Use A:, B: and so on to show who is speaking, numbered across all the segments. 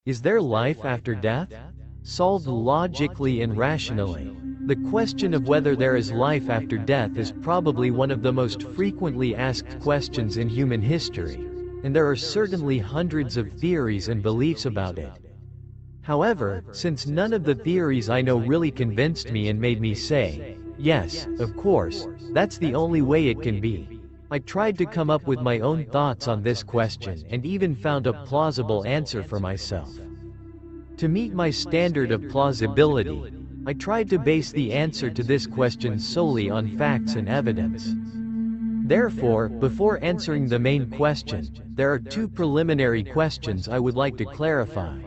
A: Is there life after death? Solved logically and rationally. The question of whether there is life after death is probably one of the most frequently asked questions in human history, and there are certainly hundreds of theories and beliefs about it. However, since none of the theories I know really convinced me and made me say, yes, of course, that's the only way it can be, I tried to come up with my own thoughts on this question and even found a plausible answer for myself. To meet my standard of plausibility, I tried to base the answer to this question solely on facts and evidence. Therefore, before answering the main question, there are two preliminary questions I would like to clarify.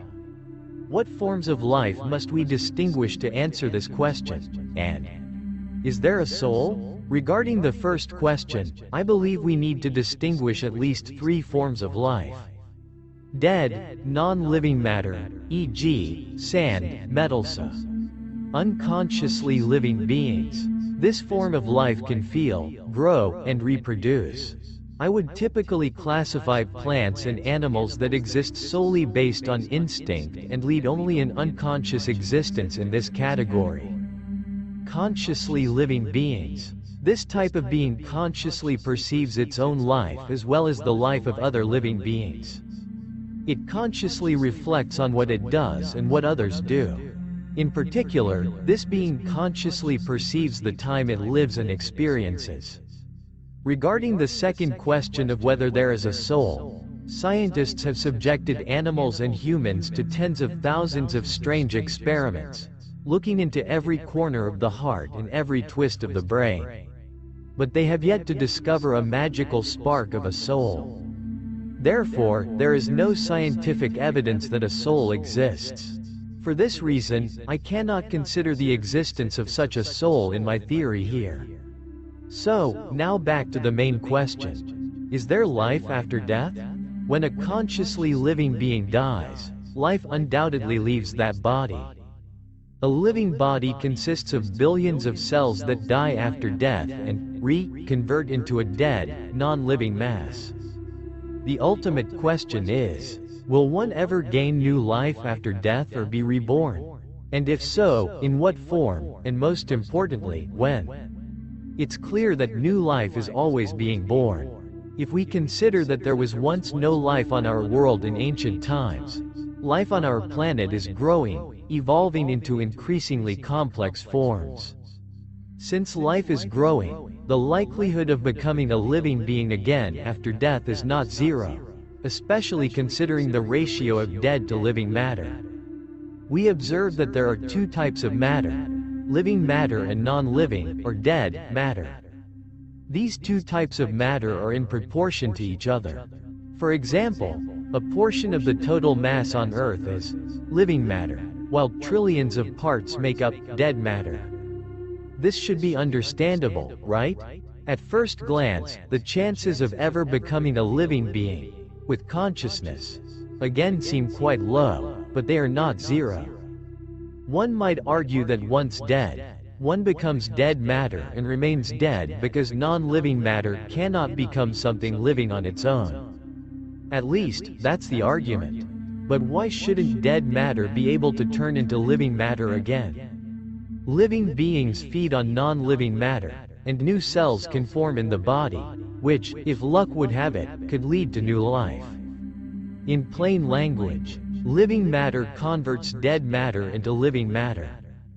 A: What forms of life must we distinguish to answer this question? And is there a soul? Regarding the first question, I believe we need to distinguish at least three forms of life. Dead, non-living matter, e.g., sand, metals. Unconsciously living beings. This form of life can feel, grow, and reproduce. I would typically classify plants and animals that exist solely based on instinct and lead only an unconscious existence in this category. Consciously living beings. This type of being consciously perceives its own life as well as the life of other living beings. It consciously reflects on what it does and what others do. In particular, this being consciously perceives the time it lives and experiences. Regarding the second question of whether there is a soul, scientists have subjected animals and humans to tens of thousands of strange experiments, looking into every corner of the heart and every twist of the brain. But they have yet to discover a magical spark of a soul. Therefore, there is no scientific evidence that a soul exists. For this reason, I cannot consider the existence of such a soul in my theory here. So, now back to the main question. Is there life after death? When a consciously living being dies, life undoubtedly leaves that body. A living body consists of billions of cells that die after death and reconvert into a dead, non-living mass. The ultimate question is, will one ever gain new life after death or be reborn? And if so, in what form, and most importantly, when? It's clear that new life is always being born. If we consider that there was once no life on our world in ancient times, life on our planet is growing, evolving into increasingly complex forms. Since life is growing, the likelihood of becoming a living being again after death is not zero, especially considering the ratio of dead to living matter. We observe that there are two types of matter, living matter and non-living, or dead, matter. These two types of matter are in proportion to each other. For example, a portion of the total mass on Earth is living matter, while trillions of parts make up dead matter. This should be understandable, right? At first glance, the chances of ever becoming a living being, with consciousness, again seem quite low, but they are not zero. One might argue that once dead, one becomes dead matter and remains dead because non-living matter cannot become something living on its own. At least, that's the argument. But why shouldn't dead matter be able to turn into living matter again? Living beings feed on non-living matter, and new cells can form in the body, which, if luck would have it, could lead to new life. In plain language, living matter converts dead matter into living matter.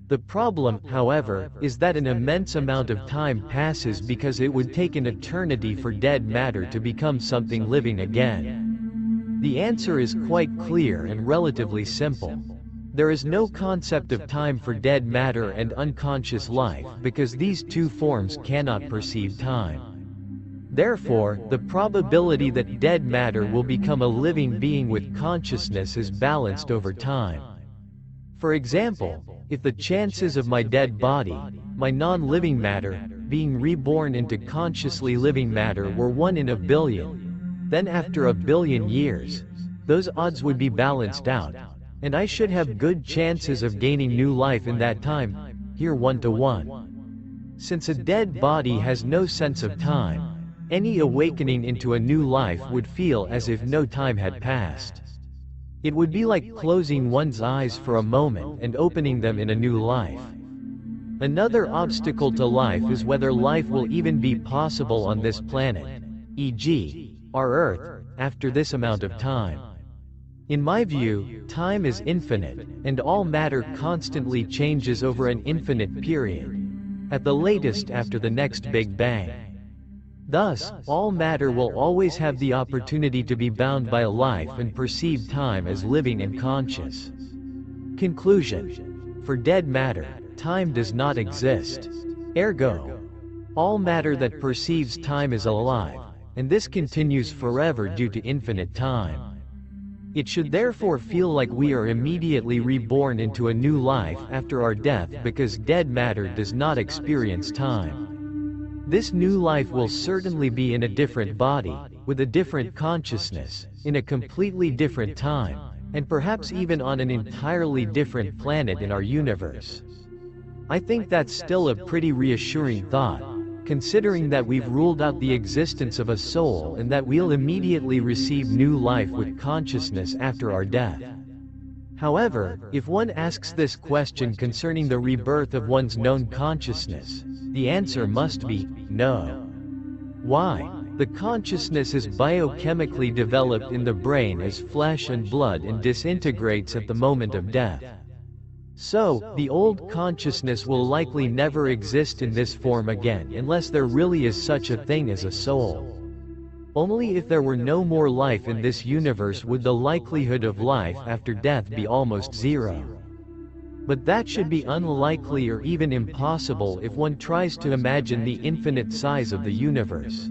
A: The problem, however, is that an immense amount of time passes because it would take an eternity for dead matter to become something living again. The answer is quite clear and relatively simple. There is no concept of time for dead matter and unconscious life because these two forms cannot perceive time. Therefore, the probability that dead matter will become a living being with consciousness is balanced over time. For example, if the chances of my dead body, my non-living matter, being reborn into consciously living matter were 1 in a billion, then after a billion years, those odds would be balanced out, and I should have good chances of gaining new life in that time, here 1 to 1. Since a dead body has no sense of time, any awakening into a new life would feel as if no time had passed. It would be like closing one's eyes for a moment and opening them in a new life. Another obstacle to life is whether life will even be possible on this planet, e.g., our Earth, after this amount of time. In my view, time is infinite, and all matter constantly changes over an infinite period, at the latest after the next Big Bang. Thus, all matter will always have the opportunity to be bound by a life and perceive time as living and conscious. Conclusion. For dead matter, time does not exist. Ergo, all matter that perceives time is alive, and this continues forever due to infinite time. It should therefore feel like we are immediately reborn into a new life after our death because dead matter does not experience time. This new life will certainly be in a different body, with a different consciousness, in a completely different time, and perhaps even on an entirely different planet in our universe. I think that's still a pretty reassuring thought, considering that we've ruled out the existence of a soul and that we'll immediately receive new life with consciousness after our death. However, if one asks this question concerning the rebirth of one's known consciousness, the answer must be no. Why? The consciousness is biochemically developed in the brain as flesh and blood and disintegrates at the moment of death. So, the old consciousness will likely never exist in this form again unless there really is such a thing as a soul. Only if there were no more life in this universe would the likelihood of life after death be almost zero. But that should be unlikely or even impossible if one tries to imagine the infinite size of the universe.